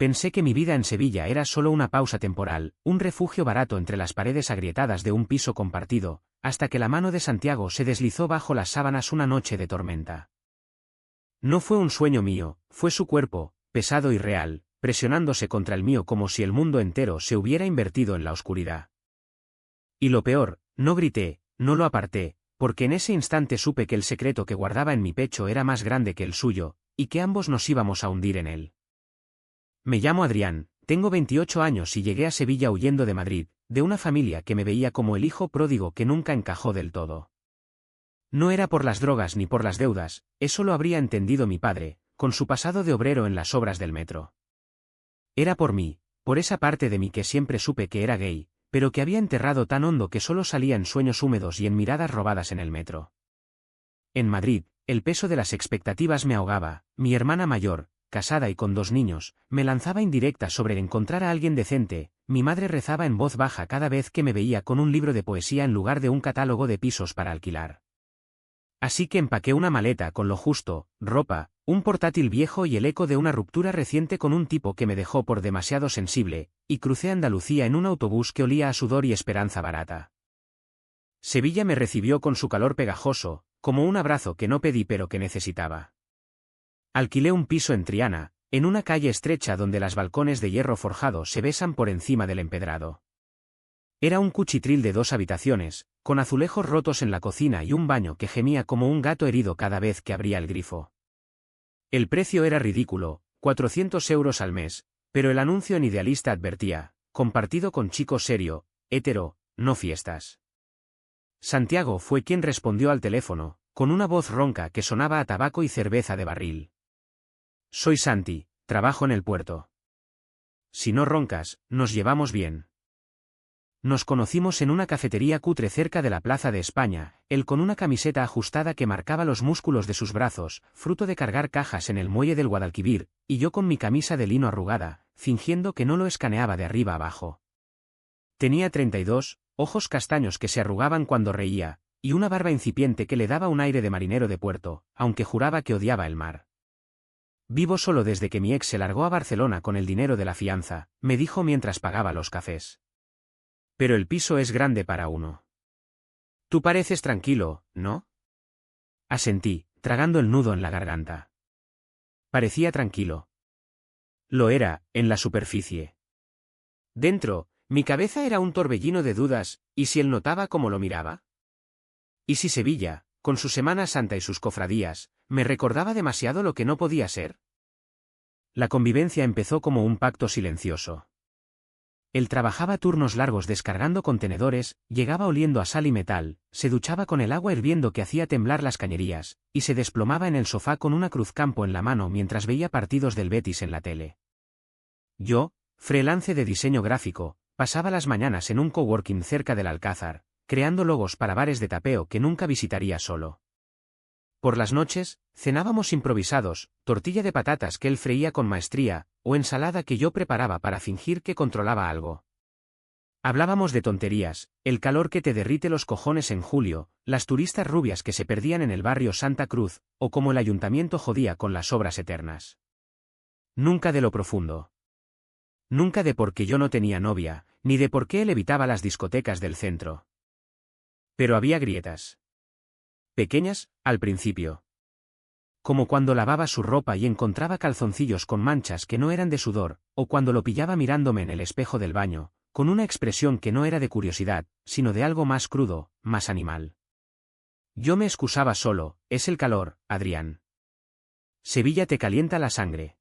Pensé que mi vida en Sevilla era solo una pausa temporal, un refugio barato entre las paredes agrietadas de un piso compartido, hasta que la mano de Santiago se deslizó bajo las sábanas una noche de tormenta. No fue un sueño mío, fue su cuerpo, pesado y real, presionándose contra el mío como si el mundo entero se hubiera invertido en la oscuridad. Y lo peor, no grité, no lo aparté, porque en ese instante supe que el secreto que guardaba en mi pecho era más grande que el suyo, y que ambos nos íbamos a hundir en él. Me llamo Adrián, tengo 28 años y llegué a Sevilla huyendo de Madrid, de una familia que me veía como el hijo pródigo que nunca encajó del todo. No era por las drogas ni por las deudas, eso lo habría entendido mi padre, con su pasado de obrero en las obras del metro. Era por mí, por esa parte de mí que siempre supe que era gay, pero que había enterrado tan hondo que solo salía en sueños húmedos y en miradas robadas en el metro. En Madrid, el peso de las expectativas me ahogaba, mi hermana mayor, casada y con 2 niños, me lanzaba indirectas sobre encontrar a alguien decente, mi madre rezaba en voz baja cada vez que me veía con un libro de poesía en lugar de un catálogo de pisos para alquilar. Así que empaqué una maleta con lo justo, ropa, un portátil viejo y el eco de una ruptura reciente con un tipo que me dejó por demasiado sensible, y crucé Andalucía en un autobús que olía a sudor y esperanza barata. Sevilla me recibió con su calor pegajoso, como un abrazo que no pedí pero que necesitaba. Alquilé un piso en Triana, en una calle estrecha donde las balcones de hierro forjado se besan por encima del empedrado. Era un cuchitril de 2 habitaciones, con azulejos rotos en la cocina y un baño que gemía como un gato herido cada vez que abría el grifo. El precio era ridículo, 400 euros al mes, pero el anuncio en Idealista advertía, compartido con chico serio, hétero, no fiestas. Santiago fue quien respondió al teléfono, con una voz ronca que sonaba a tabaco y cerveza de barril. Soy Santi, trabajo en el puerto. Si no roncas, nos llevamos bien. Nos conocimos en una cafetería cutre cerca de la Plaza de España, él con una camiseta ajustada que marcaba los músculos de sus brazos, fruto de cargar cajas en el muelle del Guadalquivir, y yo con mi camisa de lino arrugada, fingiendo que no lo escaneaba de arriba abajo. Tenía 32, ojos castaños que se arrugaban cuando reía, y una barba incipiente que le daba un aire de marinero de puerto, aunque juraba que odiaba el mar. Vivo solo desde que mi ex se largó a Barcelona con el dinero de la fianza, me dijo mientras pagaba los cafés. Pero el piso es grande para uno. Tú pareces tranquilo, ¿no? Asentí, tragando el nudo en la garganta. Parecía tranquilo. Lo era, en la superficie. Dentro, mi cabeza era un torbellino de dudas, ¿y si él notaba cómo lo miraba? ¿Y si Sevilla, con su Semana Santa y sus cofradías, me recordaba demasiado lo que no podía ser? La convivencia empezó como un pacto silencioso. Él trabajaba turnos largos descargando contenedores, llegaba oliendo a sal y metal, se duchaba con el agua hirviendo que hacía temblar las cañerías, y se desplomaba en el sofá con una cruzcampo en la mano mientras veía partidos del Betis en la tele. Yo, freelance de diseño gráfico, pasaba las mañanas en un coworking cerca del Alcázar, creando logos para bares de tapeo que nunca visitaría solo. Por las noches, cenábamos improvisados, tortilla de patatas que él freía con maestría, o ensalada que yo preparaba para fingir que controlaba algo. Hablábamos de tonterías, el calor que te derrite los cojones en julio, las turistas rubias que se perdían en el barrio Santa Cruz, o cómo el ayuntamiento jodía con las obras eternas. Nunca de lo profundo. Nunca de por qué yo no tenía novia, ni de por qué él evitaba las discotecas del centro. Pero había grietas. Pequeñas, al principio. Como cuando lavaba su ropa y encontraba calzoncillos con manchas que no eran de sudor, o cuando lo pillaba mirándome en el espejo del baño, con una expresión que no era de curiosidad, sino de algo más crudo, más animal. Yo me excusaba solo, es el calor, Adrián. Sevilla te calienta la sangre.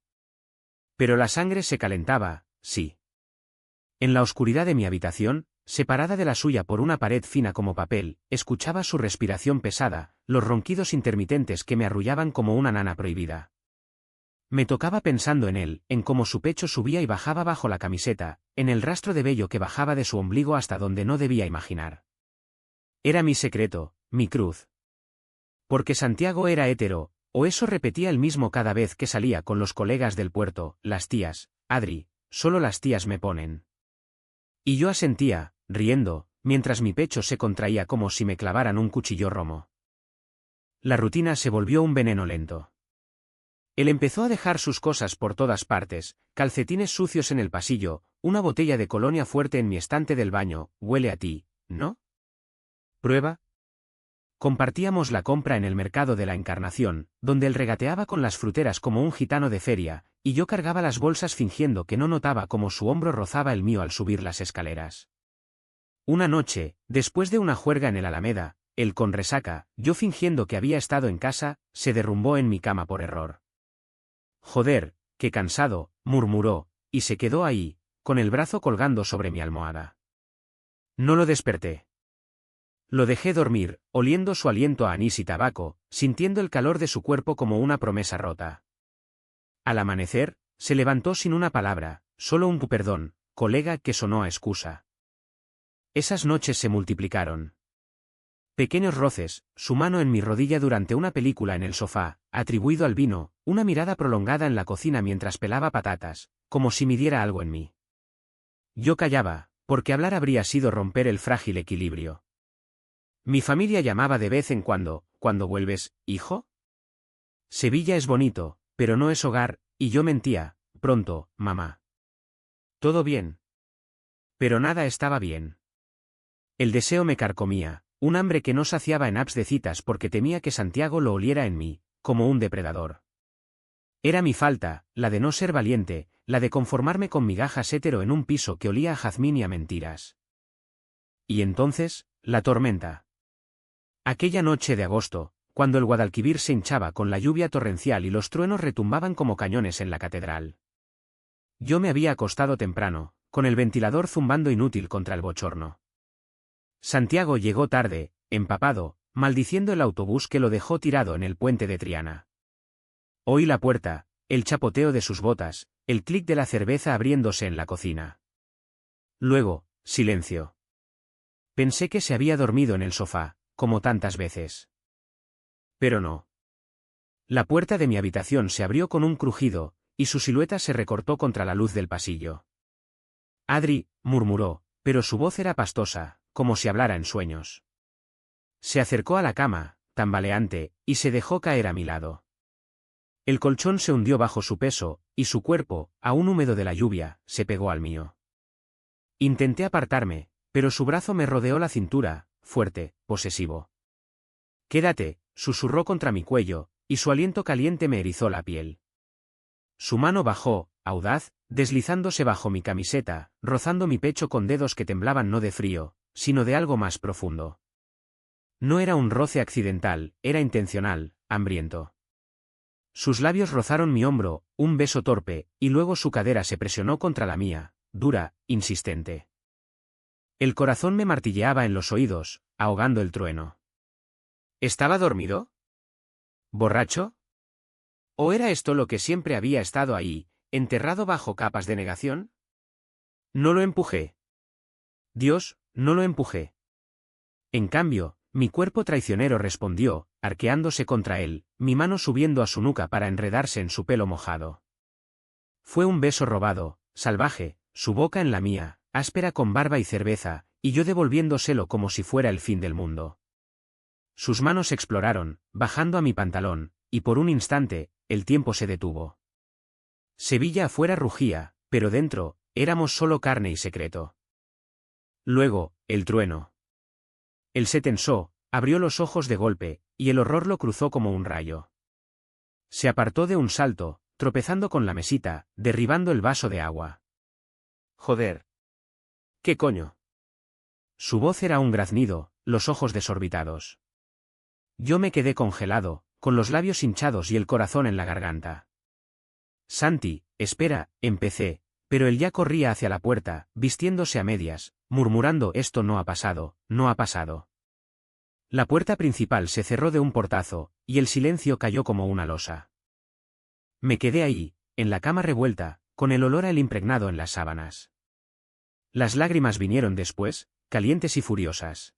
Pero la sangre se calentaba, sí. En la oscuridad de mi habitación, separada de la suya por una pared fina como papel, escuchaba su respiración pesada, los ronquidos intermitentes que me arrullaban como una nana prohibida. Me tocaba pensando en él, en cómo su pecho subía y bajaba bajo la camiseta, en el rastro de vello que bajaba de su ombligo hasta donde no debía imaginar. Era mi secreto, mi cruz. Porque Santiago era hétero, o eso repetía él mismo cada vez que salía con los colegas del puerto, las tías, Adri, solo las tías me ponen. Y yo asentía, riendo, mientras mi pecho se contraía como si me clavaran un cuchillo romo. La rutina se volvió un veneno lento. Él empezó a dejar sus cosas por todas partes, calcetines sucios en el pasillo, una botella de colonia fuerte en mi estante del baño. Huele a ti, ¿no? ¿Prueba? Compartíamos la compra en el mercado de la Encarnación, donde él regateaba con las fruteras como un gitano de feria, y yo cargaba las bolsas fingiendo que no notaba cómo su hombro rozaba el mío al subir las escaleras. Una noche, después de una juerga en el Alameda, él con resaca, yo fingiendo que había estado en casa, se derrumbó en mi cama por error. Joder, qué cansado, murmuró, y se quedó ahí, con el brazo colgando sobre mi almohada. No lo desperté. Lo dejé dormir, oliendo su aliento a anís y tabaco, sintiendo el calor de su cuerpo como una promesa rota. Al amanecer, se levantó sin una palabra, solo un perdón, colega, que sonó a excusa. Esas noches se multiplicaron. Pequeños roces, su mano en mi rodilla durante una película en el sofá, atribuido al vino, una mirada prolongada en la cocina mientras pelaba patatas, como si midiera algo en mí. Yo callaba, porque hablar habría sido romper el frágil equilibrio. Mi familia llamaba de vez en cuando, ¿cuándo vuelves, hijo? Sevilla es bonito, pero no es hogar, y yo mentía, pronto, mamá. ¿Todo bien? Pero nada estaba bien. El deseo me carcomía, un hambre que no saciaba en apps de citas porque temía que Santiago lo oliera en mí, como un depredador. Era mi falta, la de no ser valiente, la de conformarme con migajas hétero en un piso que olía a jazmín y a mentiras. Y entonces, la tormenta. Aquella noche de agosto, cuando el Guadalquivir se hinchaba con la lluvia torrencial y los truenos retumbaban como cañones en la catedral. Yo me había acostado temprano, con el ventilador zumbando inútil contra el bochorno. Santiago llegó tarde, empapado, maldiciendo el autobús que lo dejó tirado en el puente de Triana. Oí la puerta, el chapoteo de sus botas, el clic de la cerveza abriéndose en la cocina. Luego, silencio. Pensé que se había dormido en el sofá, como tantas veces. Pero no. La puerta de mi habitación se abrió con un crujido, y su silueta se recortó contra la luz del pasillo. Adri, murmuró, pero su voz era pastosa, como si hablara en sueños. Se acercó a la cama, tambaleante, y se dejó caer a mi lado. El colchón se hundió bajo su peso, y su cuerpo, aún húmedo de la lluvia, se pegó al mío. Intenté apartarme, pero su brazo me rodeó la cintura, fuerte, posesivo. Quédate, susurró contra mi cuello, y su aliento caliente me erizó la piel. Su mano bajó, audaz, deslizándose bajo mi camiseta, rozando mi pecho con dedos que temblaban no de frío, sino de algo más profundo. No era un roce accidental, era intencional, hambriento. Sus labios rozaron mi hombro, un beso torpe, y luego su cadera se presionó contra la mía, dura, insistente. El corazón me martilleaba en los oídos, ahogando el trueno. ¿Estaba dormido? ¿Borracho? ¿O era esto lo que siempre había estado ahí, enterrado bajo capas de negación? No lo empujé. Dios, no lo empujé. En cambio, mi cuerpo traicionero respondió, arqueándose contra él, mi mano subiendo a su nuca para enredarse en su pelo mojado. Fue un beso robado, salvaje, su boca en la mía, áspera con barba y cerveza, y yo devolviéndoselo como si fuera el fin del mundo. Sus manos exploraron, bajando a mi pantalón, y por un instante, el tiempo se detuvo. Sevilla afuera rugía, pero dentro, éramos solo carne y secreto. Luego, el trueno. Él se tensó, abrió los ojos de golpe, y el horror lo cruzó como un rayo. Se apartó de un salto, tropezando con la mesita, derribando el vaso de agua. Joder. ¿Qué coño? Su voz era un graznido, los ojos desorbitados. Yo me quedé congelado, con los labios hinchados y el corazón en la garganta. Santi, espera, empecé, pero él ya corría hacia la puerta, vistiéndose a medias, murmurando esto no ha pasado, no ha pasado. La puerta principal se cerró de un portazo, y el silencio cayó como una losa. Me quedé ahí, en la cama revuelta, con el olor a él impregnado en las sábanas. Las lágrimas vinieron después, calientes y furiosas.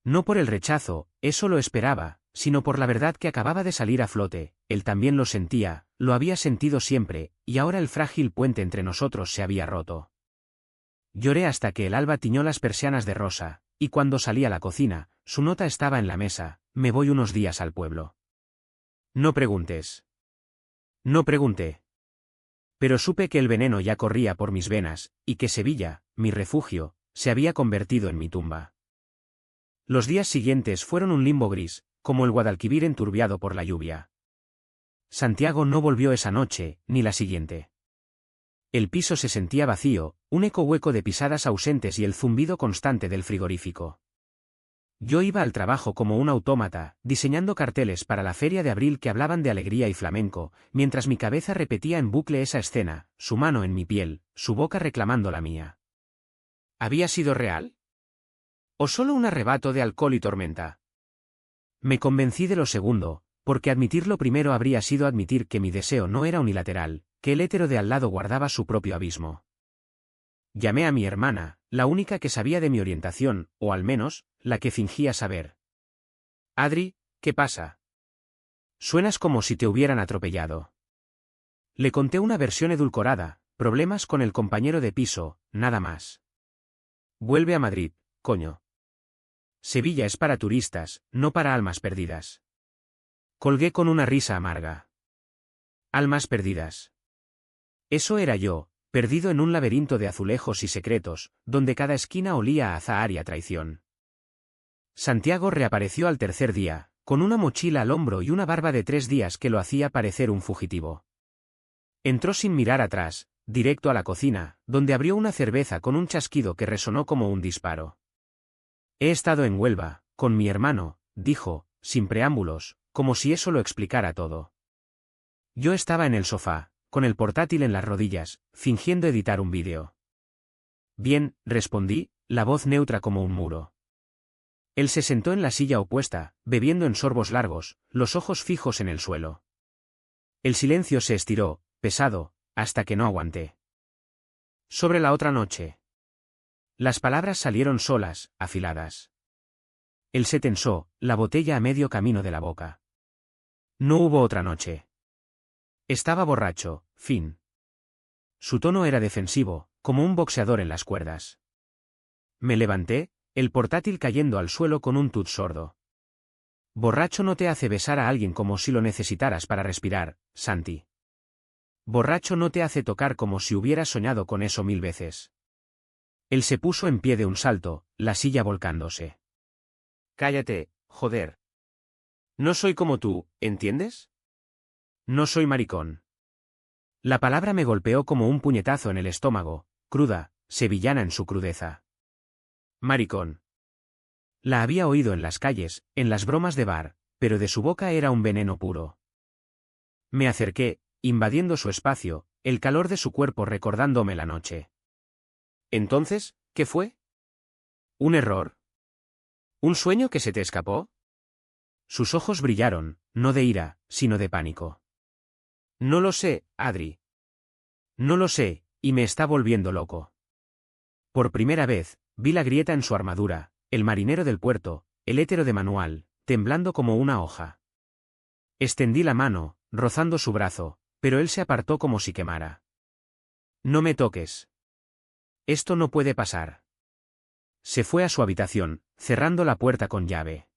No por el rechazo, eso lo esperaba, sino por la verdad que acababa de salir a flote, él también lo sentía, lo había sentido siempre, y ahora el frágil puente entre nosotros se había roto. Lloré hasta que el alba tiñó las persianas de rosa, y cuando salí a la cocina, su nota estaba en la mesa, me voy unos días al pueblo. No preguntes. No pregunté. Pero supe que el veneno ya corría por mis venas, y que Sevilla, mi refugio, se había convertido en mi tumba. Los días siguientes fueron un limbo gris, como el Guadalquivir enturbiado por la lluvia. Santiago no volvió esa noche, ni la siguiente. El piso se sentía vacío, un eco hueco de pisadas ausentes y el zumbido constante del frigorífico. Yo iba al trabajo como un autómata, diseñando carteles para la feria de abril que hablaban de alegría y flamenco, mientras mi cabeza repetía en bucle esa escena, su mano en mi piel, su boca reclamando la mía. ¿Había sido real? ¿O solo un arrebato de alcohol y tormenta? Me convencí de lo segundo, porque admitir lo primero habría sido admitir que mi deseo no era unilateral, que el hétero de al lado guardaba su propio abismo. Llamé a mi hermana, la única que sabía de mi orientación, o al menos, la que fingía saber. Adri, ¿qué pasa? Suenas como si te hubieran atropellado. Le conté una versión edulcorada, problemas con el compañero de piso, nada más. Vuelve a Madrid, coño. Sevilla es para turistas, no para almas perdidas. Colgué con una risa amarga. Almas perdidas. Eso era yo, perdido en un laberinto de azulejos y secretos, donde cada esquina olía a azahar y a traición. Santiago reapareció al tercer día, con una mochila al hombro y una barba de 3 días que lo hacía parecer un fugitivo. Entró sin mirar atrás, directo a la cocina, donde abrió una cerveza con un chasquido que resonó como un disparo. He estado en Huelva, con mi hermano, dijo, sin preámbulos, como si eso lo explicara todo. Yo estaba en el sofá, con el portátil en las rodillas, fingiendo editar un vídeo. Bien, respondí, la voz neutra como un muro. Él se sentó en la silla opuesta, bebiendo en sorbos largos, los ojos fijos en el suelo. El silencio se estiró, pesado, hasta que no aguanté. Sobre la otra noche. Las palabras salieron solas, afiladas. Él se tensó, la botella a medio camino de la boca. No hubo otra noche. Estaba borracho, fin. Su tono era defensivo, como un boxeador en las cuerdas. Me levanté, el portátil cayendo al suelo con un tut sordo. Borracho no te hace besar a alguien como si lo necesitaras para respirar, Santi. Borracho no te hace tocar como si hubieras soñado con eso 1000 veces. Él se puso en pie de un salto, la silla volcándose. Cállate, joder. No soy como tú, ¿entiendes? No soy maricón. La palabra me golpeó como un puñetazo en el estómago, cruda, sevillana en su crudeza. Maricón. La había oído en las calles, en las bromas de bar, pero de su boca era un veneno puro. Me acerqué, invadiendo su espacio, el calor de su cuerpo recordándome la noche. Entonces, ¿qué fue? ¿Un error? ¿Un sueño que se te escapó? Sus ojos brillaron, no de ira, sino de pánico. No lo sé, Adri. No lo sé, y me está volviendo loco. Por primera vez, vi la grieta en su armadura, el marinero del puerto, el hétero de manual, temblando como una hoja. Extendí la mano, rozando su brazo, pero él se apartó como si quemara. No me toques. Esto no puede pasar. Se fue a su habitación, cerrando la puerta con llave.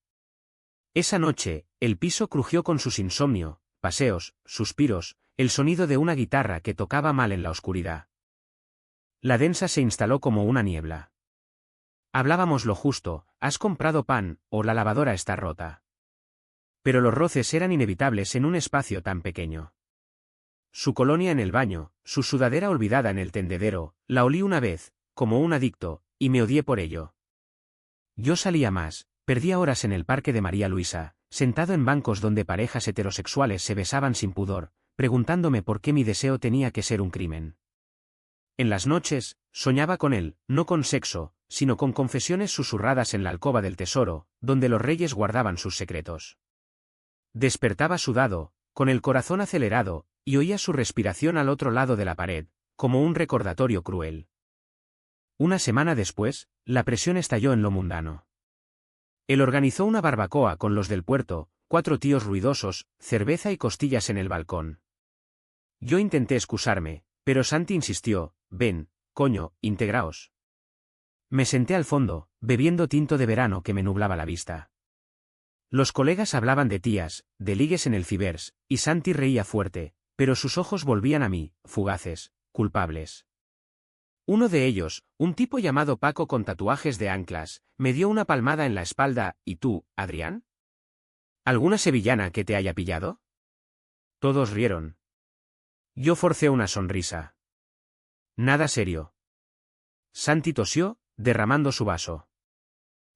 Esa noche, el piso crujió con sus insomnio, paseos, suspiros, el sonido de una guitarra que tocaba mal en la oscuridad. La densa se instaló como una niebla. Hablábamos lo justo, has comprado pan, o la lavadora está rota. Pero los roces eran inevitables en un espacio tan pequeño. Su colonia en el baño, su sudadera olvidada en el tendedero, la olí una vez, como un adicto, y me odié por ello. Yo salía más, perdía horas en el parque de María Luisa, sentado en bancos donde parejas heterosexuales se besaban sin pudor, preguntándome por qué mi deseo tenía que ser un crimen. En las noches, soñaba con él, no con sexo, sino con confesiones susurradas en la alcoba del tesoro, donde los reyes guardaban sus secretos. Despertaba sudado, con el corazón acelerado, y oía su respiración al otro lado de la pared, como un recordatorio cruel. Una semana después, la presión estalló en lo mundano. Él organizó una barbacoa con los del puerto, 4 tíos ruidosos, cerveza y costillas en el balcón. Yo intenté excusarme, pero Santi insistió, ven, coño, integraos. Me senté al fondo, bebiendo tinto de verano que me nublaba la vista. Los colegas hablaban de tías, de ligues en el Fibers, y Santi reía fuerte, pero sus ojos volvían a mí, fugaces, culpables. Uno de ellos, un tipo llamado Paco con tatuajes de anclas, me dio una palmada en la espalda. ¿Y tú, Adrián? ¿Alguna sevillana que te haya pillado? Todos rieron. Yo forcé una sonrisa. Nada serio. Santi tosió, derramando su vaso.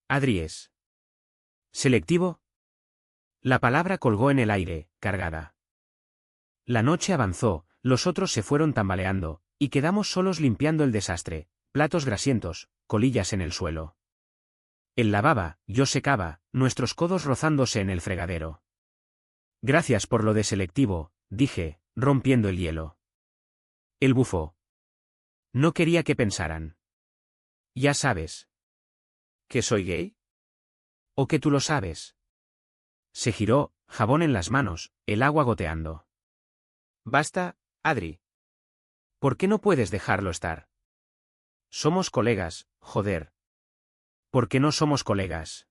Adri es selectivo. La palabra colgó en el aire, cargada. La noche avanzó, los otros se fueron tambaleando, y quedamos solos limpiando el desastre, platos grasientos, colillas en el suelo. Él lavaba, yo secaba, nuestros codos rozándose en el fregadero. Gracias por lo de selectivo, dije, rompiendo el hielo. Él bufó. No quería que pensaran. Ya sabes. ¿Que soy gay? ¿O que tú lo sabes? Se giró, jabón en las manos, el agua goteando. Basta, Adri. ¿Por qué no puedes dejarlo estar? Somos colegas, joder. ¿Por qué no somos colegas?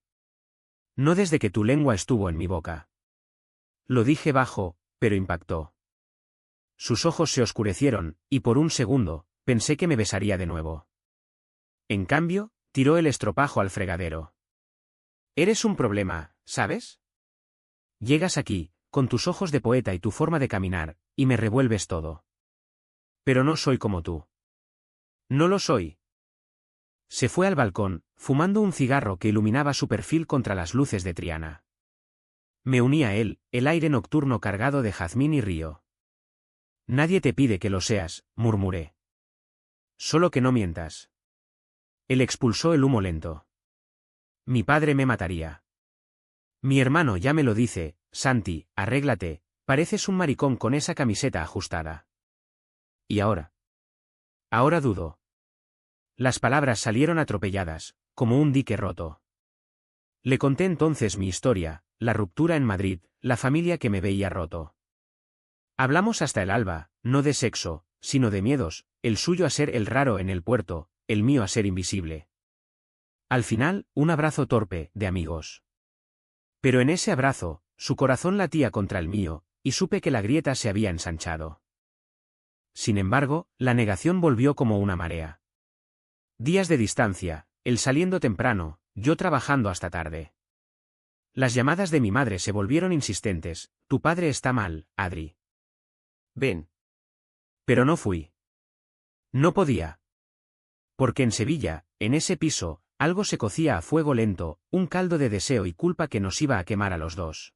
No desde que tu lengua estuvo en mi boca. Lo dije bajo, pero impactó. Sus ojos se oscurecieron, y por un segundo, pensé que me besaría de nuevo. En cambio, tiró el estropajo al fregadero. Eres un problema, ¿sabes? Llegas aquí, con tus ojos de poeta y tu forma de caminar, y me revuelves todo. Pero no soy como tú. No lo soy. Se fue al balcón, fumando un cigarro que iluminaba su perfil contra las luces de Triana. Me uní a él, el aire nocturno cargado de jazmín y río. Nadie te pide que lo seas, murmuré. Solo que no mientas. Él expulsó el humo lento. Mi padre me mataría. Mi hermano ya me lo dice, Santi, arréglate, pareces un maricón con esa camiseta ajustada. ¿Y ahora? Ahora dudo. Las palabras salieron atropelladas, como un dique roto. Le conté entonces mi historia, la ruptura en Madrid, la familia que me veía roto. Hablamos hasta el alba, no de sexo, sino de miedos, el suyo a ser el raro en el puerto, el mío a ser invisible. Al final, un abrazo torpe, de amigos. Pero en ese abrazo, su corazón latía contra el mío, y supe que la grieta se había ensanchado. Sin embargo, la negación volvió como una marea. Días de distancia, él saliendo temprano, yo trabajando hasta tarde. Las llamadas de mi madre se volvieron insistentes. Tu padre está mal, Adri. Ven. Pero no fui. No podía. Porque en Sevilla, en ese piso, algo se cocía a fuego lento, un caldo de deseo y culpa que nos iba a quemar a los dos.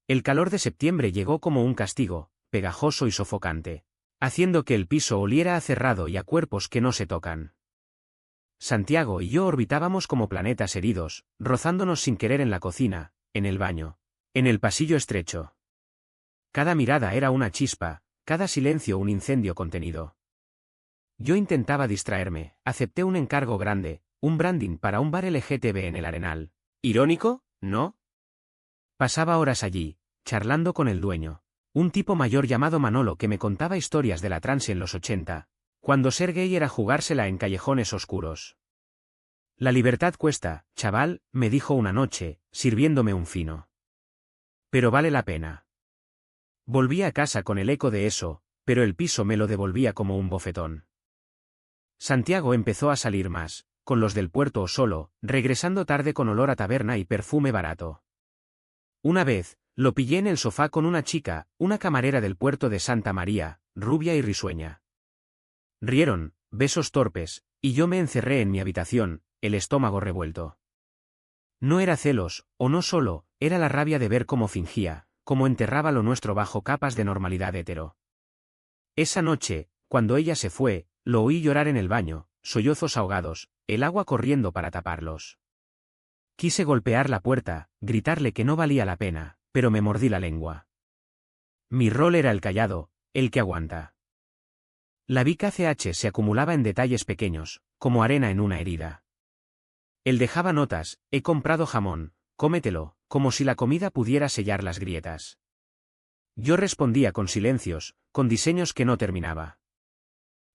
El calor de septiembre llegó como un castigo, pegajoso y sofocante, haciendo que el piso oliera a cerrado y a cuerpos que no se tocan. Santiago y yo orbitábamos como planetas heridos, rozándonos sin querer en la cocina, en el baño, en el pasillo estrecho. Cada mirada era una chispa, cada silencio un incendio contenido. Yo intentaba distraerme, acepté un encargo grande, un branding para un bar LGTB en el Arenal. ¿Irónico, no? Pasaba horas allí, charlando con el dueño, un tipo mayor llamado Manolo que me contaba historias de la trance en los 80, cuando ser gay era jugársela en callejones oscuros. La libertad cuesta, chaval, me dijo una noche, sirviéndome un fino. Pero vale la pena. Volví a casa con el eco de eso, pero el piso me lo devolvía como un bofetón. Santiago empezó a salir más, con los del puerto o solo, regresando tarde con olor a taberna y perfume barato. Una vez, lo pillé en el sofá con una chica, una camarera del puerto de Santa María, rubia y risueña. Rieron, besos torpes, y yo me encerré en mi habitación, el estómago revuelto. No era celos, o no solo, era la rabia de ver cómo fingía, cómo enterraba lo nuestro bajo capas de normalidad hetero. Esa noche, cuando ella se fue, lo oí llorar en el baño, sollozos ahogados, el agua corriendo para taparlos. Quise golpear la puerta, gritarle que no valía la pena, pero me mordí la lengua. Mi rol era el callado, el que aguanta. La VKCH se acumulaba en detalles pequeños, como arena en una herida. Él dejaba notas, he comprado jamón, cómetelo, como si la comida pudiera sellar las grietas. Yo respondía con silencios, con diseños que no terminaba.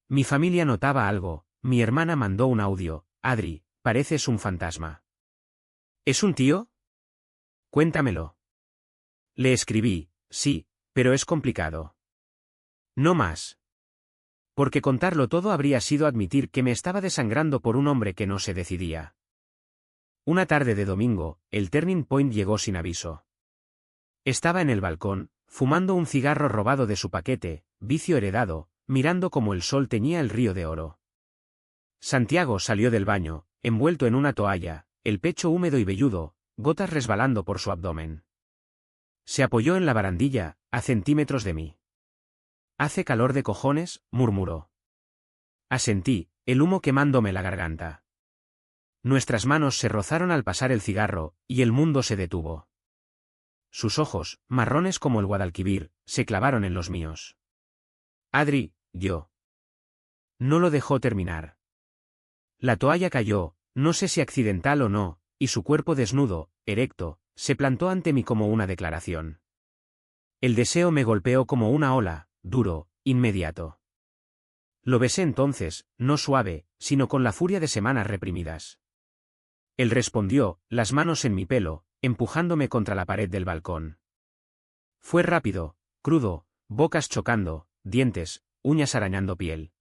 Mi familia notaba algo, mi hermana mandó un audio, Adri, pareces un fantasma. ¿Es un tío? Cuéntamelo. Le escribí, sí, pero es complicado. No más. Porque contarlo todo habría sido admitir que me estaba desangrando por un hombre que no se decidía. Una tarde de domingo, el Turning Point llegó sin aviso. Estaba en el balcón, fumando un cigarro robado de su paquete, vicio heredado, mirando cómo el sol teñía el río de oro. Santiago salió del baño, envuelto en una toalla, el pecho húmedo y velludo, gotas resbalando por su abdomen. Se apoyó en la barandilla, a centímetros de mí. «Hace calor de cojones», murmuró. Asentí, el humo quemándome la garganta. Nuestras manos se rozaron al pasar el cigarro, y el mundo se detuvo. Sus ojos, marrones como el Guadalquivir, se clavaron en los míos. «Adri», yo. No lo dejó terminar. La toalla cayó, no sé si accidental o no, y su cuerpo desnudo, erecto, se plantó ante mí como una declaración. El deseo me golpeó como una ola, duro, inmediato. Lo besé entonces, no suave, sino con la furia de semanas reprimidas. Él respondió, las manos en mi pelo, empujándome contra la pared del balcón. Fue rápido, crudo, bocas chocando, dientes, uñas arañando piel.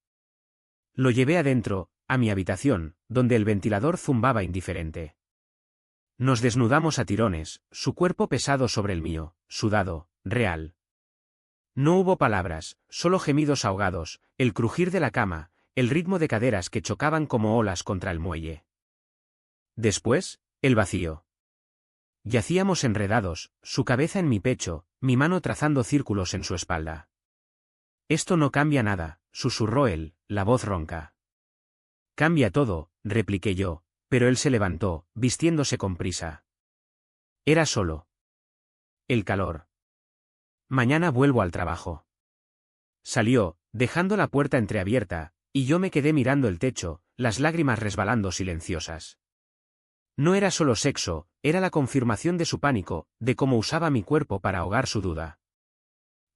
Lo llevé adentro, a mi habitación, donde el ventilador zumbaba indiferente. Nos desnudamos a tirones, su cuerpo pesado sobre el mío, sudado, real. No hubo palabras, solo gemidos ahogados, el crujir de la cama, el ritmo de caderas que chocaban como olas contra el muelle. Después, el vacío. Yacíamos enredados, su cabeza en mi pecho, mi mano trazando círculos en su espalda. «Esto no cambia nada», susurró él, la voz ronca. «Cambia todo», repliqué yo, pero él se levantó, vistiéndose con prisa. Era solo. El calor. «Mañana vuelvo al trabajo». Salió, dejando la puerta entreabierta, y yo me quedé mirando el techo, las lágrimas resbalando silenciosas. No era solo sexo, era la confirmación de su pánico, de cómo usaba mi cuerpo para ahogar su duda.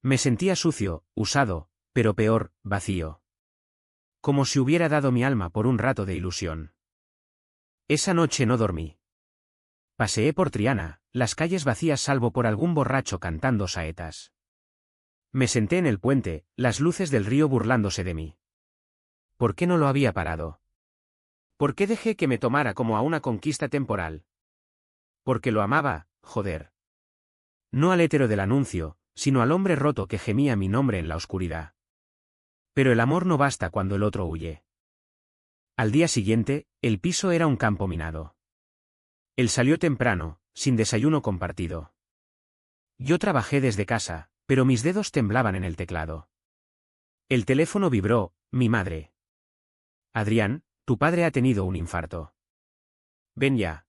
Me sentía sucio, usado, pero peor, vacío. Como si hubiera dado mi alma por un rato de ilusión. Esa noche no dormí. Paseé por Triana, las calles vacías salvo por algún borracho cantando saetas. Me senté en el puente, las luces del río burlándose de mí. ¿Por qué no lo había parado? ¿Por qué dejé que me tomara como a una conquista temporal? Porque lo amaba, joder. No al hétero del anuncio, sino al hombre roto que gemía mi nombre en la oscuridad. Pero el amor no basta cuando el otro huye. Al día siguiente, el piso era un campo minado. Él salió temprano, sin desayuno compartido. Yo trabajé desde casa, pero mis dedos temblaban en el teclado. El teléfono vibró, mi madre. «Adrián, tu padre ha tenido un infarto. Ven ya».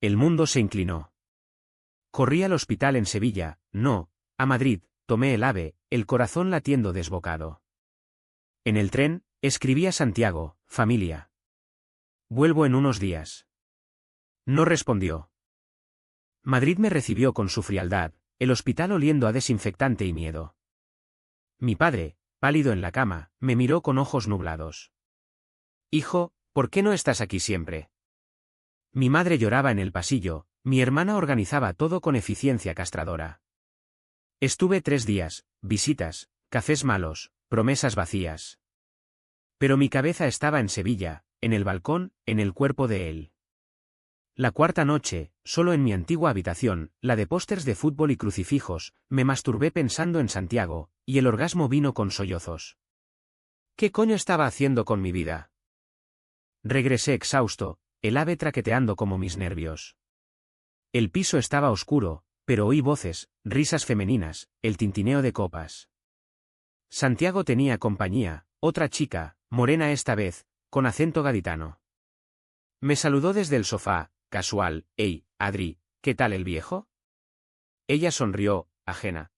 El mundo se inclinó. Corrí al hospital en Sevilla, no, a Madrid, tomé el AVE, el corazón latiendo desbocado. En el tren, escribí a Santiago, familia. Vuelvo en unos días. No respondió. Madrid me recibió con su frialdad, el hospital oliendo a desinfectante y miedo. Mi padre, pálido en la cama, me miró con ojos nublados. «Hijo, ¿por qué no estás aquí siempre?». Mi madre lloraba en el pasillo, mi hermana organizaba todo con eficiencia castradora. Estuve 3 días, visitas, cafés malos, promesas vacías. Pero mi cabeza estaba en Sevilla, en el balcón, en el cuerpo de él. La cuarta noche, solo en mi antigua habitación, la de pósters de fútbol y crucifijos, me masturbé pensando en Santiago, y el orgasmo vino con sollozos. ¿Qué coño estaba haciendo con mi vida? Regresé exhausto, el AVE traqueteando como mis nervios. El piso estaba oscuro, pero oí voces, risas femeninas, el tintineo de copas. Santiago tenía compañía, otra chica, morena esta vez, con acento gaditano. Me saludó desde el sofá, casual. «Hey, Adri, ¿qué tal el viejo?». Ella sonrió, ajena.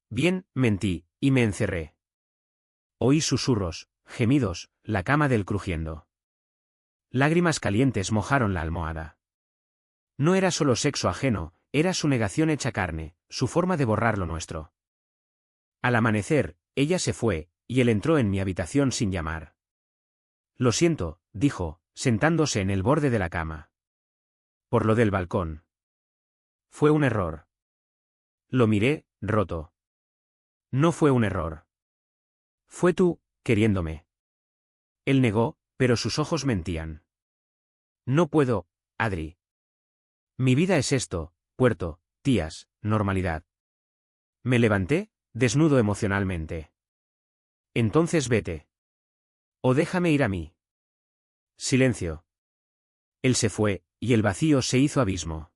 «Bien», mentí, y me encerré. Oí susurros, gemidos, la cama del crujiendo. Lágrimas calientes mojaron la almohada. No era solo sexo ajeno, era su negación hecha carne, su forma de borrar lo nuestro. Al amanecer, ella se fue, y él entró en mi habitación sin llamar. «Lo siento», dijo, sentándose en el borde de la cama. «Por lo del balcón. Fue un error». Lo miré, roto. No fue un error. Fue tú, queriéndome. Él negó, pero sus ojos mentían. No puedo, Adri. Mi vida es esto, puerto, tías, normalidad. Me levanté, desnudo emocionalmente. Entonces vete. O déjame ir a mí. Silencio. Él se fue, y el vacío se hizo abismo.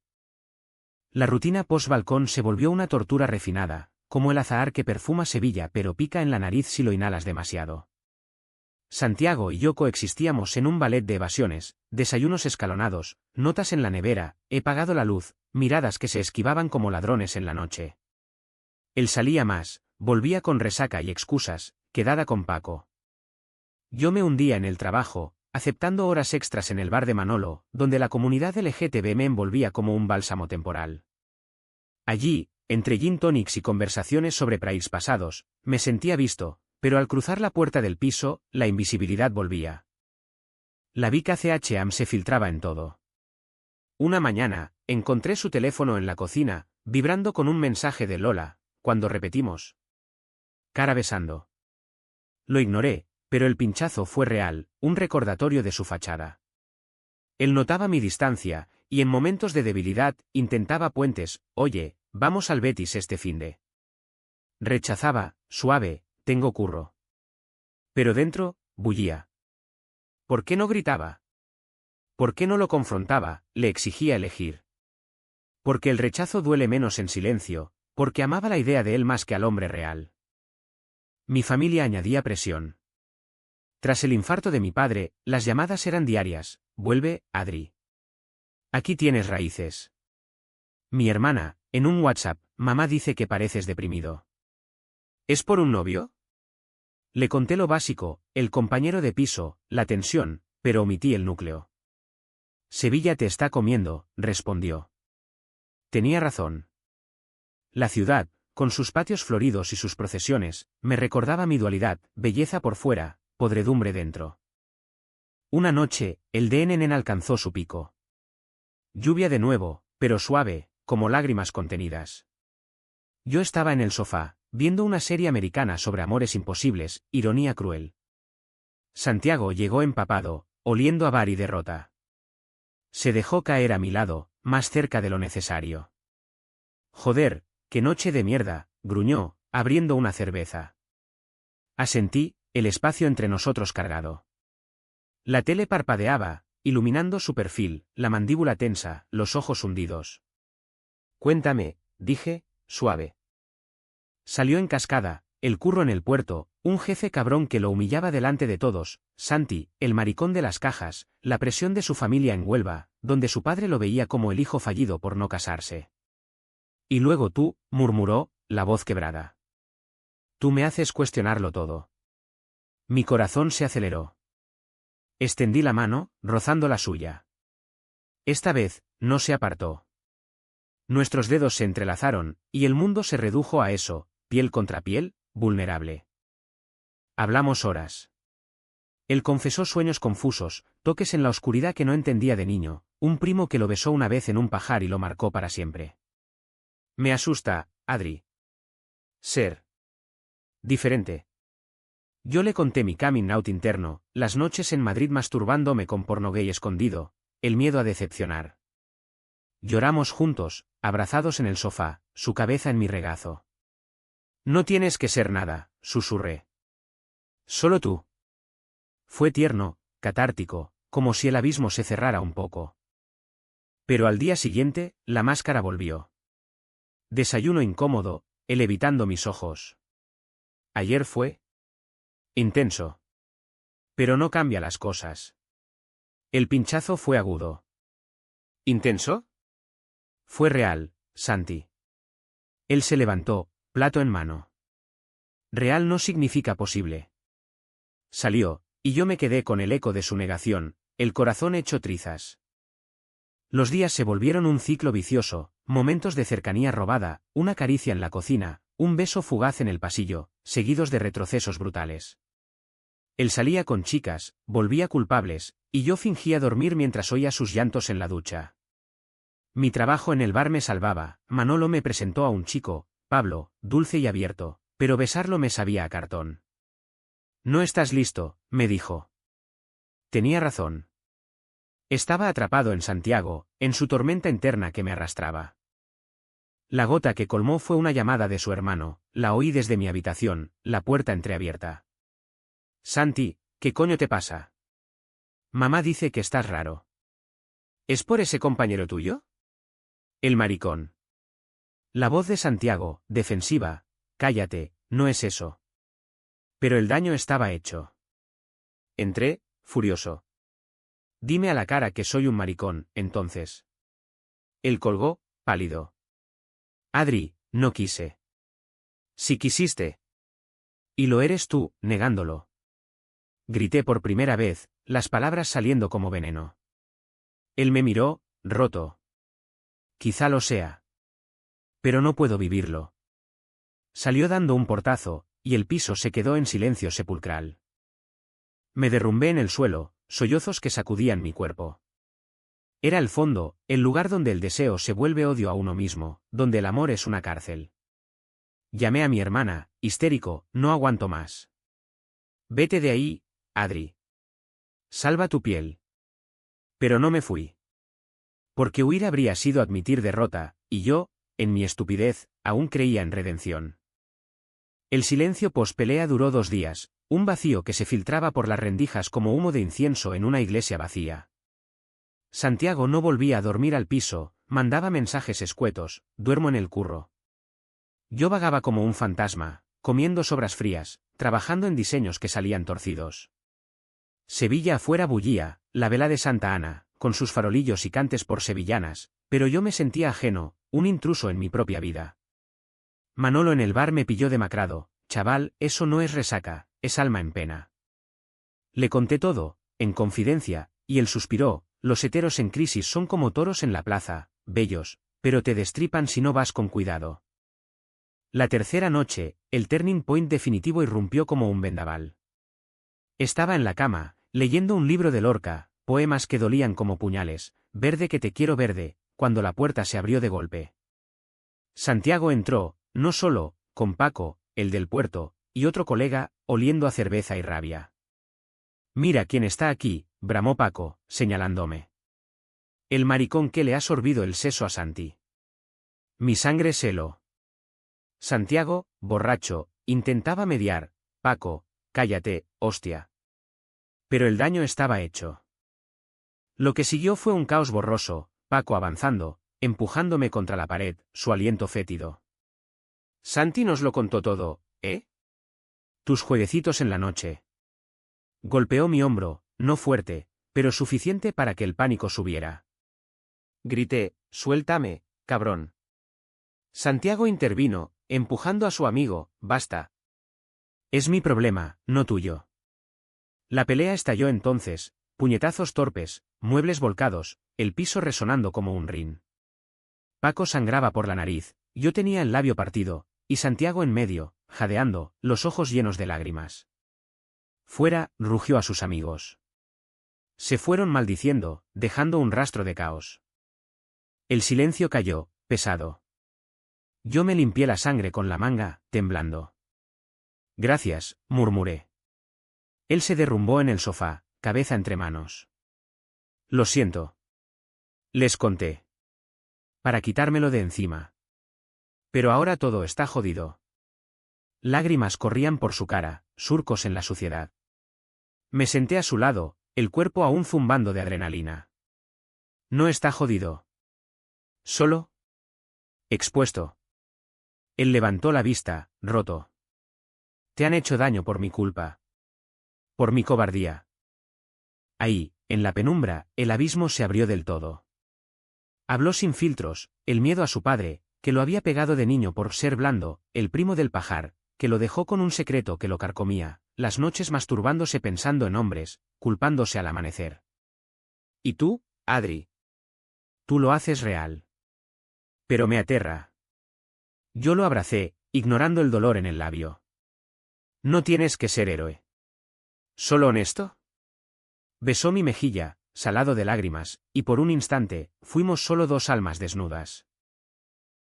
La rutina post-balcón se volvió una tortura refinada, como el azahar que perfuma Sevilla pero pica en la nariz si lo inhalas demasiado. Santiago y yo coexistíamos en un ballet de evasiones, desayunos escalonados, notas en la nevera, he pagado la luz, miradas que se esquivaban como ladrones en la noche. Él salía más, volvía con resaca y excusas, quedada con Paco. Yo me hundía en el trabajo, aceptando horas extras en el bar de Manolo, donde la comunidad LGTB me envolvía como un bálsamo temporal. Allí, entre gin tonics y conversaciones sobre praís pasados, me sentía visto, pero al cruzar la puerta del piso, la invisibilidad volvía. La Vica CHAM se filtraba en todo. Una mañana, encontré su teléfono en la cocina, vibrando con un mensaje de Lola, cuando repetimos. Cara besando. Lo ignoré, pero el pinchazo fue real, un recordatorio de su fachada. Él notaba mi distancia, y en momentos de debilidad, intentaba puentes, oye, vamos al Betis este finde. Rechazaba, suave, tengo curro. Pero dentro, bullía. ¿Por qué no gritaba? ¿Por qué no lo confrontaba? Le exigía elegir. Porque el rechazo duele menos en silencio, porque amaba la idea de él más que al hombre real. Mi familia añadía presión. Tras el infarto de mi padre, las llamadas eran diarias, vuelve, Adri. Aquí tienes raíces. Mi hermana, en un WhatsApp, mamá dice que pareces deprimido. ¿Es por un novio? Le conté lo básico, el compañero de piso, la tensión, pero omití el núcleo. Sevilla te está comiendo, respondió. Tenía razón. La ciudad, con sus patios floridos y sus procesiones, me recordaba mi dualidad, belleza por fuera, podredumbre dentro. Una noche, el DNN alcanzó su pico. Lluvia de nuevo, pero suave, como lágrimas contenidas. Yo estaba en el sofá, viendo una serie americana sobre amores imposibles, ironía cruel. Santiago llegó empapado, oliendo a bar y derrota. Se dejó caer a mi lado, más cerca de lo necesario. Joder, qué noche de mierda, gruñó, abriendo una cerveza. Asentí, el espacio entre nosotros cargado. La tele parpadeaba, iluminando su perfil, la mandíbula tensa, los ojos hundidos. Cuéntame, dije, suave. Salió en cascada, el curro en el puerto, un jefe cabrón que lo humillaba delante de todos, Santi, el maricón de las cajas, la presión de su familia en Huelva, donde su padre lo veía como el hijo fallido por no casarse. Y luego tú, murmuró, la voz quebrada. Tú me haces cuestionarlo todo. Mi corazón se aceleró. Extendí la mano, rozando la suya. Esta vez, no se apartó. Nuestros dedos se entrelazaron, y el mundo se redujo a eso, piel contra piel, vulnerable. Hablamos horas. Él confesó sueños confusos, toques en la oscuridad que no entendía de niño, un primo que lo besó una vez en un pajar y lo marcó para siempre. Me asusta, Adri. Ser diferente. Yo le conté mi coming out interno, las noches en Madrid masturbándome con porno gay escondido, el miedo a decepcionar. Lloramos juntos, abrazados en el sofá, su cabeza en mi regazo. No tienes que ser nada, susurré. Solo tú. Fue tierno, catártico, como si el abismo se cerrara un poco. Pero al día siguiente, la máscara volvió. Desayuno incómodo, él evitando mis ojos. Ayer fue intenso. Pero no cambia las cosas. El pinchazo fue agudo. ¿Intenso? Fue real, Santi. Él se levantó, plato en mano. Real no significa posible. Salió, y yo me quedé con el eco de su negación, el corazón hecho trizas. Los días se volvieron un ciclo vicioso, momentos de cercanía robada, una caricia en la cocina, un beso fugaz en el pasillo, seguidos de retrocesos brutales. Él salía con chicas, volvía culpables, y yo fingía dormir mientras oía sus llantos en la ducha. Mi trabajo en el bar me salvaba, Manolo me presentó a un chico, Pablo, dulce y abierto, pero besarlo me sabía a cartón. No estás listo, me dijo. Tenía razón. Estaba atrapado en Santiago, en su tormenta interna que me arrastraba. La gota que colmó fue una llamada de su hermano, la oí desde mi habitación, la puerta entreabierta. Santi, ¿qué coño te pasa? Mamá dice que estás raro. ¿Es por ese compañero tuyo? El maricón. La voz de Santiago, defensiva, cállate, no es eso. Pero el daño estaba hecho. Entré, furioso. Dime a la cara que soy un maricón, entonces. Él colgó, pálido. Adri, no quise. Si quisiste. Y lo eres tú, negándolo. Grité por primera vez, las palabras saliendo como veneno. Él me miró, roto. Quizá lo sea. Pero no puedo vivirlo. Salió dando un portazo, y el piso se quedó en silencio sepulcral. Me derrumbé en el suelo, sollozos que sacudían mi cuerpo. Era el fondo, el lugar donde el deseo se vuelve odio a uno mismo, donde el amor es una cárcel. Llamé a mi hermana, histérico, no aguanto más. Vete de ahí, Adri. Salva tu piel. Pero no me fui. Porque huir habría sido admitir derrota, y yo, en mi estupidez, aún creía en redención. El silencio pospelea duró 2 días, un vacío que se filtraba por las rendijas como humo de incienso en una iglesia vacía. Santiago no volvía a dormir al piso, mandaba mensajes escuetos, duermo en el curro. Yo vagaba como un fantasma, comiendo sobras frías, trabajando en diseños que salían torcidos. Sevilla afuera bullía, la vela de Santa Ana, con sus farolillos y cantes por sevillanas, pero yo me sentía ajeno, un intruso en mi propia vida. Manolo en el bar me pilló demacrado, chaval, eso no es resaca, es alma en pena. Le conté todo, en confidencia, y él suspiró, los heteros en crisis son como toros en la plaza, bellos, pero te destripan si no vas con cuidado. La tercera noche, el turning point definitivo irrumpió como un vendaval. Estaba en la cama, leyendo un libro de Lorca, poemas que dolían como puñales, verde que te quiero verde, cuando la puerta se abrió de golpe. Santiago entró, no solo, con Paco, el del puerto, y otro colega, oliendo a cerveza y rabia. Mira quién está aquí, bramó Paco, señalándome. El maricón que le ha sorbido el seso a Santi. Mi sangre se heló. Santiago, borracho, intentaba mediar. Paco, cállate, hostia. Pero el daño estaba hecho. Lo que siguió fue un caos borroso, Paco avanzando, empujándome contra la pared, su aliento fétido. Santi nos lo contó todo, ¿eh? Tus jueguecitos en la noche. Golpeó mi hombro, no fuerte, pero suficiente para que el pánico subiera. Grité, suéltame, cabrón. Santiago intervino, empujando a su amigo, basta. Es mi problema, no tuyo. La pelea estalló entonces, puñetazos torpes, muebles volcados, el piso resonando como un rin. Paco sangraba por la nariz, yo tenía el labio partido, y Santiago en medio, jadeando, los ojos llenos de lágrimas. Fuera, rugió a sus amigos. Se fueron maldiciendo, dejando un rastro de caos. El silencio cayó, pesado. Yo me limpié la sangre con la manga, temblando. Gracias, murmuré. Él se derrumbó en el sofá, cabeza entre manos. Lo siento. Les conté. Para quitármelo de encima. Pero ahora todo está jodido. Lágrimas corrían por su cara, surcos en la suciedad. Me senté a su lado, el cuerpo aún zumbando de adrenalina. No está jodido. Solo. Expuesto. Él levantó la vista, roto. Te han hecho daño por mi culpa. Por mi cobardía. Ahí, en la penumbra, el abismo se abrió del todo. Habló sin filtros, el miedo a su padre, que lo había pegado de niño por ser blando, el primo del pajar, que lo dejó con un secreto que lo carcomía, las noches masturbándose pensando en hombres, culpándose al amanecer. ¿Y tú, Adri? Tú lo haces real. Pero me aterra. Yo lo abracé, ignorando el dolor en el labio. No tienes que ser héroe. ¿Solo honesto? Besó mi mejilla, salado de lágrimas, y por un instante, fuimos solo 2 almas desnudas.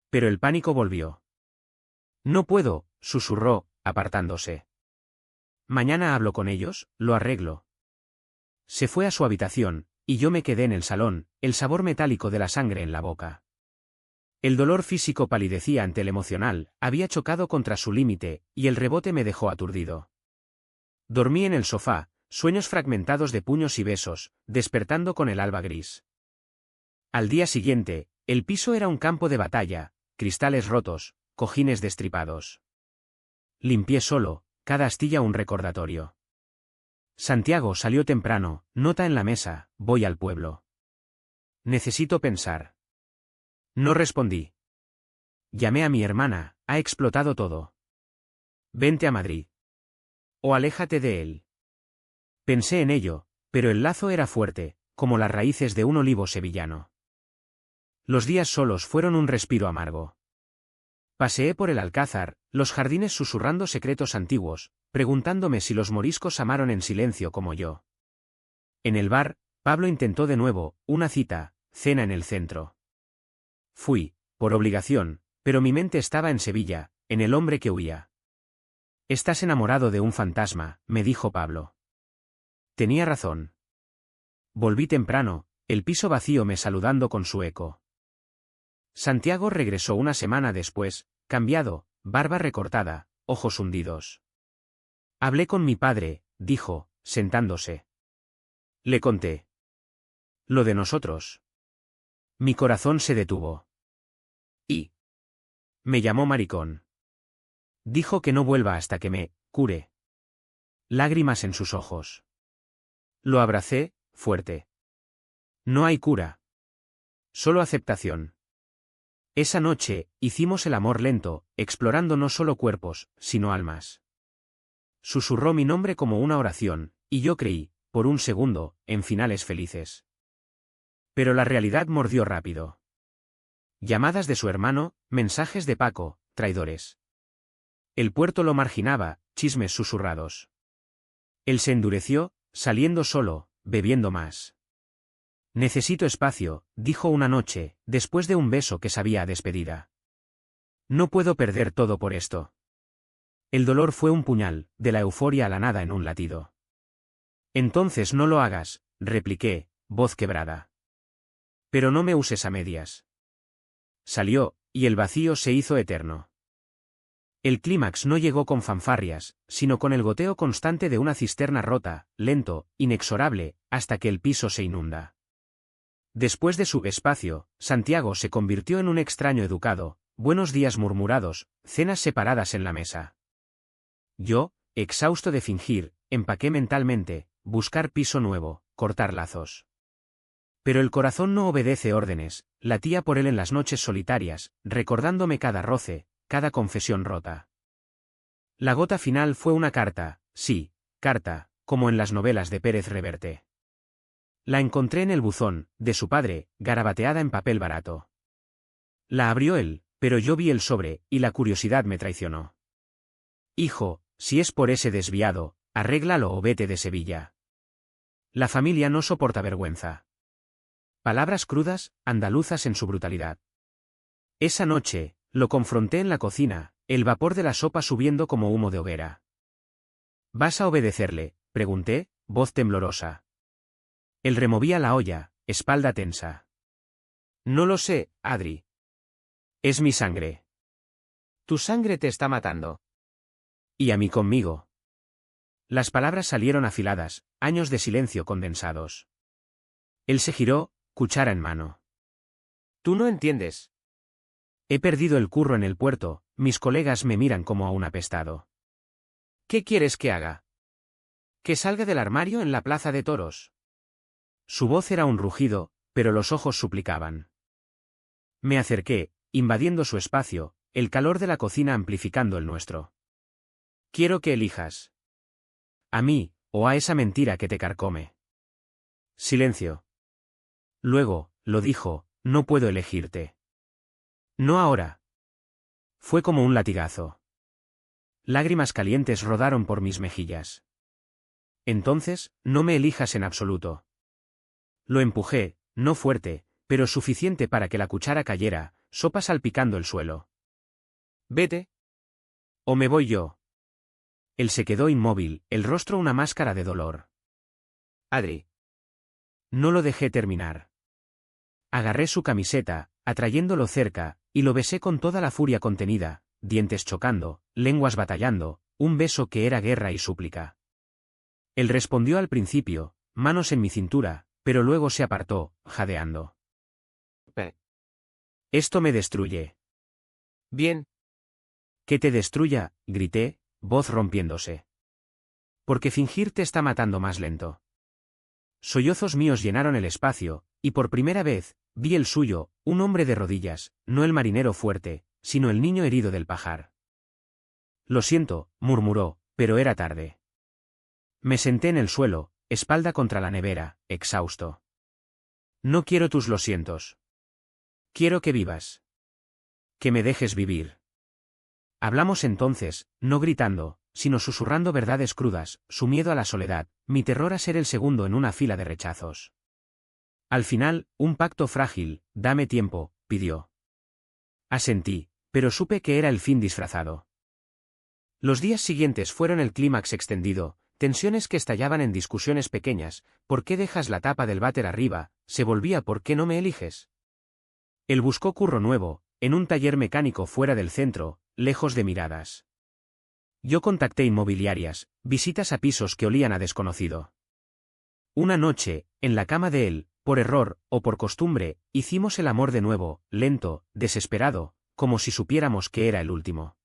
Pero el pánico volvió. No puedo, susurró, apartándose. Mañana hablo con ellos, lo arreglo. Se fue a su habitación, y yo me quedé en el salón, el sabor metálico de la sangre en la boca. El dolor físico palidecía ante el emocional, había chocado contra su límite, y el rebote me dejó aturdido. Dormí en el sofá, sueños fragmentados de puños y besos, despertando con el alba gris. Al día siguiente, el piso era un campo de batalla, cristales rotos, cojines destripados. Limpié solo, cada astilla un recordatorio. Santiago salió temprano, nota en la mesa, voy al pueblo. Necesito pensar. No respondí. Llamé a mi hermana, ha explotado todo. Vente a Madrid. O aléjate de él. Pensé en ello, pero el lazo era fuerte, como las raíces de un olivo sevillano. Los días solos fueron un respiro amargo. Paseé por el Alcázar, los jardines susurrando secretos antiguos, preguntándome si los moriscos amaron en silencio como yo. En el bar, Pablo intentó de nuevo, una cita, cena en el centro. Fui, por obligación, pero mi mente estaba en Sevilla, en el hombre que huía. Estás enamorado de un fantasma, me dijo Pablo. Tenía razón. Volví temprano, el piso vacío me saludando con su eco. Santiago regresó una semana después, cambiado, barba recortada, ojos hundidos. Hablé con mi padre, dijo, sentándose. Le conté. Lo de nosotros. Mi corazón se detuvo. Y me llamó maricón. Dijo que no vuelva hasta que me cure. Lágrimas en sus ojos. Lo abracé, fuerte. No hay cura. Solo aceptación. Esa noche, hicimos el amor lento, explorando no solo cuerpos, sino almas. Susurró mi nombre como una oración, y yo creí, por un segundo, en finales felices. Pero la realidad mordió rápido. Llamadas de su hermano, mensajes de Paco, traidores. El puerto lo marginaba, chismes susurrados. Él se endureció, saliendo solo, bebiendo más. Necesito espacio, dijo una noche, después de un beso que sabía a despedida. No puedo perder todo por esto. El dolor fue un puñal, de la euforia a la nada en un latido. Entonces no lo hagas, repliqué, voz quebrada. Pero no me uses a medias. Salió, y el vacío se hizo eterno. El clímax no llegó con fanfarrias, sino con el goteo constante de una cisterna rota, lento, inexorable, hasta que el piso se inunda. Después de su espacio, Santiago se convirtió en un extraño educado, buenos días murmurados, cenas separadas en la mesa. Yo, exhausto de fingir, empaqué mentalmente, buscar piso nuevo, cortar lazos. Pero el corazón no obedece órdenes, latía por él en las noches solitarias, recordándome cada roce, cada confesión rota. La gota final fue una carta, sí, carta, como en las novelas de Pérez Reverte. La encontré en el buzón, de su padre, garabateada en papel barato. La abrió él, pero yo vi el sobre, y la curiosidad me traicionó. Hijo, si es por ese desviado, arréglalo o vete de Sevilla. La familia no soporta vergüenza. Palabras crudas, andaluzas en su brutalidad. Esa noche, lo confronté en la cocina, el vapor de la sopa subiendo como humo de hoguera. ¿Vas a obedecerle?, pregunté, voz temblorosa. Él removía la olla, espalda tensa. No lo sé, Adri. Es mi sangre. Tu sangre te está matando. Y a mí conmigo. Las palabras salieron afiladas, años de silencio condensados. Él se giró, cuchara en mano. Tú no entiendes. He perdido el curro en el puerto, mis colegas me miran como a un apestado. ¿Qué quieres que haga? ¿Que salga del armario en la plaza de toros? Su voz era un rugido, pero los ojos suplicaban. Me acerqué, invadiendo su espacio, el calor de la cocina amplificando el nuestro. Quiero que elijas. A mí, o a esa mentira que te carcome. Silencio. Luego, lo dijo, no puedo elegirte. No ahora. Fue como un latigazo. Lágrimas calientes rodaron por mis mejillas. Entonces, no me elijas en absoluto. Lo empujé, no fuerte, pero suficiente para que la cuchara cayera, sopa salpicando el suelo. Vete. O me voy yo. Él se quedó inmóvil, el rostro una máscara de dolor. Adri. No lo dejé terminar. Agarré su camiseta, atrayéndolo cerca, y lo besé con toda la furia contenida, dientes chocando, lenguas batallando, un beso que era guerra y súplica. Él respondió al principio, manos en mi cintura, pero luego se apartó, jadeando. Esto me destruye. Bien. Que te destruya, grité, voz rompiéndose. Porque fingir te está matando más lento. Sollozos míos llenaron el espacio, y por primera vez, vi el suyo, un hombre de rodillas, no el marinero fuerte, sino el niño herido del pajar. Lo siento, murmuró, pero era tarde. Me senté en el suelo, espalda contra la nevera, exhausto. No quiero tus lo sientos. Quiero que vivas. Que me dejes vivir. Hablamos entonces, no gritando, sino susurrando verdades crudas, su miedo a la soledad, mi terror a ser el segundo en una fila de rechazos. Al final, un pacto frágil, dame tiempo, pidió. Asentí, pero supe que era el fin disfrazado. Los días siguientes fueron el clímax extendido, tensiones que estallaban en discusiones pequeñas, ¿por qué dejas la tapa del váter arriba? Se volvía ¿por qué no me eliges? Él buscó curro nuevo, en un taller mecánico fuera del centro, lejos de miradas. Yo contacté inmobiliarias, visitas a pisos que olían a desconocido. Una noche, en la cama de él, por error, o por costumbre, hicimos el amor de nuevo, lento, desesperado, como si supiéramos que era el último.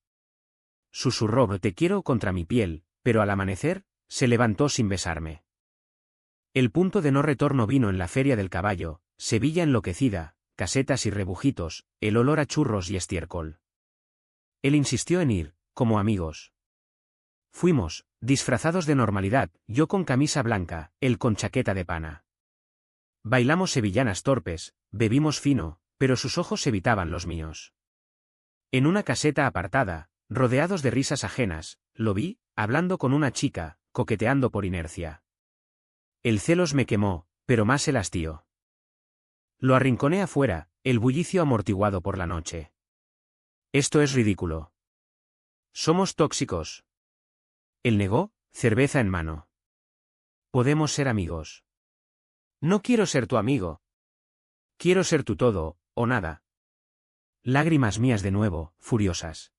Susurró te quiero contra mi piel, pero al amanecer, se levantó sin besarme. El punto de no retorno vino en la Feria del Caballo, Sevilla enloquecida, casetas y rebujitos, el olor a churros y estiércol. Él insistió en ir, como amigos. Fuimos, disfrazados de normalidad, yo con camisa blanca, él con chaqueta de pana. Bailamos sevillanas torpes, bebimos fino, pero sus ojos evitaban los míos. En una caseta apartada, rodeados de risas ajenas, lo vi, hablando con una chica, coqueteando por inercia. El celos me quemó, pero más el hastío. Lo arrinconé afuera, el bullicio amortiguado por la noche. Esto es ridículo. Somos tóxicos. Él negó, cerveza en mano. Podemos ser amigos. No quiero ser tu amigo. Quiero ser tu todo, o nada. Lágrimas mías de nuevo, furiosas.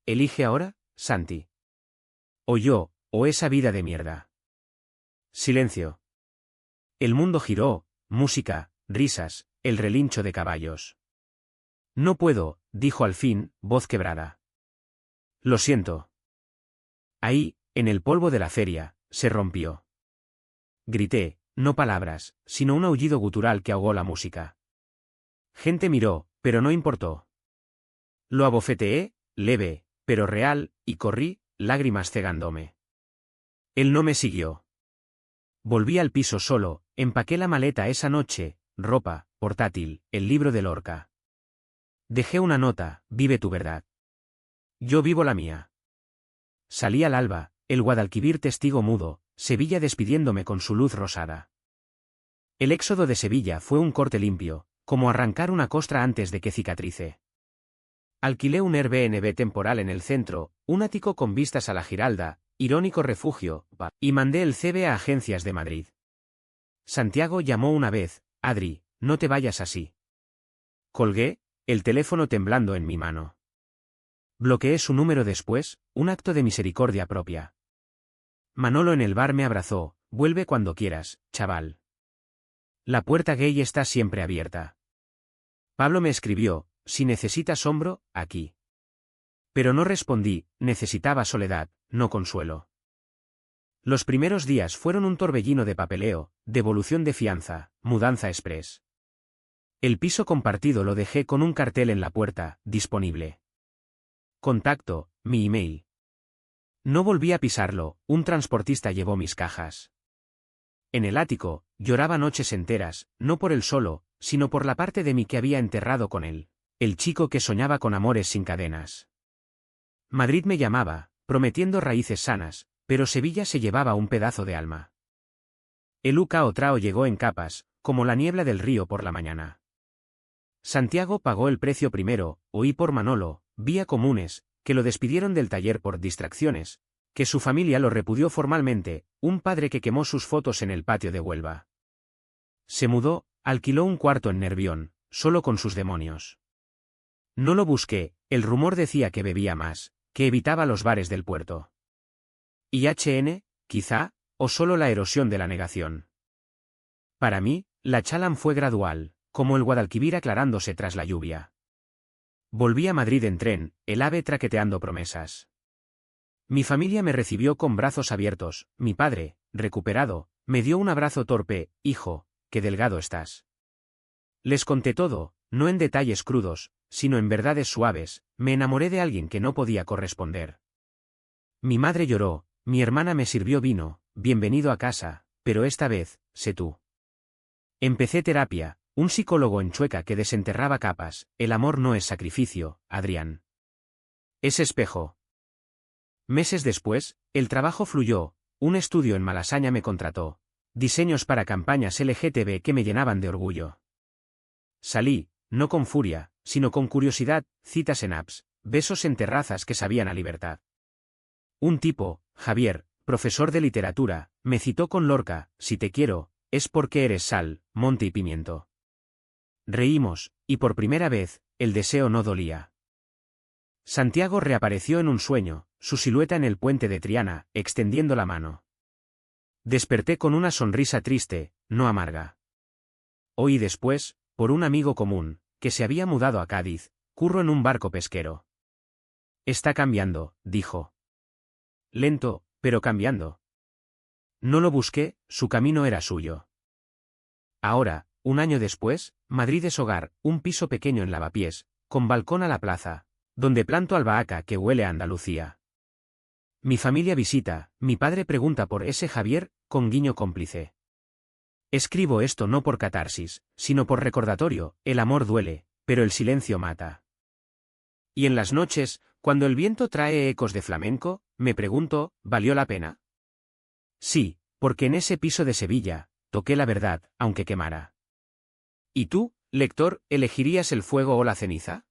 Elige ahora, Santi. O yo, o esa vida de mierda. Silencio. El mundo giró, música, risas, el relincho de caballos. No puedo, dijo al fin, voz quebrada. Lo siento. Ahí, en el polvo de la feria, se rompió. Grité, no palabras, sino un aullido gutural que ahogó la música. Gente miró, pero no importó. Lo abofeteé, leve, pero real, y corrí, lágrimas cegándome. Él no me siguió. Volví al piso solo, empaqué la maleta esa noche, ropa, portátil, el libro de Lorca. Dejé una nota, vive tu verdad. Yo vivo la mía. Salí al alba, el Guadalquivir testigo mudo, Sevilla despidiéndome con su luz rosada. El éxodo de Sevilla fue un corte limpio, como arrancar una costra antes de que cicatrice. Alquilé un Airbnb temporal en el centro, un ático con vistas a la Giralda, irónico refugio, y mandé el CV a agencias de Madrid. Santiago llamó una vez, Adri, no te vayas así. Colgué, el teléfono temblando en mi mano. Bloqueé su número después, un acto de misericordia propia. Manolo en el bar me abrazó, vuelve cuando quieras, chaval. La puerta gay está siempre abierta. Pablo me escribió, si necesitas hombro, aquí. Pero no respondí, necesitaba soledad, no consuelo. Los primeros días fueron un torbellino de papeleo, devolución de fianza, mudanza express. El piso compartido lo dejé con un cartel en la puerta, disponible. Contacto, mi email. No volví a pisarlo, un transportista llevó mis cajas. En el ático, lloraba noches enteras, no por él solo, sino por la parte de mí que había enterrado con él, el chico que soñaba con amores sin cadenas. Madrid me llamaba, prometiendo raíces sanas, pero Sevilla se llevaba un pedazo de alma. El Ucao llegó en capas, como la niebla del río por la mañana. Santiago pagó el precio primero, oí por Manolo, vía comunes, que lo despidieron del taller por distracciones, que su familia lo repudió formalmente, un padre que quemó sus fotos en el patio de Huelva. Se mudó, alquiló un cuarto en Nervión, solo con sus demonios. No lo busqué, el rumor decía que bebía más, que evitaba los bares del puerto. ¿IHN, quizá, o solo la erosión de la negación? Para mí, la Chalam fue gradual, como el Guadalquivir aclarándose tras la lluvia. Volví a Madrid en tren, el AVE traqueteando promesas. Mi familia me recibió con brazos abiertos, mi padre, recuperado, me dio un abrazo torpe, hijo, qué delgado estás. Les conté todo, no en detalles crudos, sino en verdades suaves, me enamoré de alguien que no podía corresponder. Mi madre lloró, mi hermana me sirvió vino, bienvenido a casa, pero esta vez, sé tú. Empecé terapia, un psicólogo en Chueca que desenterraba capas, el amor no es sacrificio, Adrián. Es espejo. Meses después, el trabajo fluyó, un estudio en Malasaña me contrató, diseños para campañas LGTB que me llenaban de orgullo. Salí, no con furia, sino con curiosidad, citas en apps, besos en terrazas que sabían a libertad. Un tipo, Javier, profesor de literatura, me citó con Lorca, si te quiero, es porque eres sal, monte y pimiento. Reímos, y por primera vez, el deseo no dolía. Santiago reapareció en un sueño, su silueta en el puente de Triana, extendiendo la mano. Desperté con una sonrisa triste, no amarga. Oí después, por un amigo común, que se había mudado a Cádiz, curro en un barco pesquero. Está cambiando, dijo. Lento, pero cambiando. No lo busqué, su camino era suyo. Ahora, un año después, Madrid es hogar, un piso pequeño en Lavapiés, con balcón a la plaza, donde planto albahaca que huele a Andalucía. Mi familia visita, mi padre pregunta por ese Javier, con guiño cómplice. Escribo esto no por catarsis, sino por recordatorio, el amor duele, pero el silencio mata. Y en las noches, cuando el viento trae ecos de flamenco, me pregunto, ¿valió la pena? Sí, porque en ese piso de Sevilla, toqué la verdad, aunque quemara. ¿Y tú, lector, elegirías el fuego o la ceniza?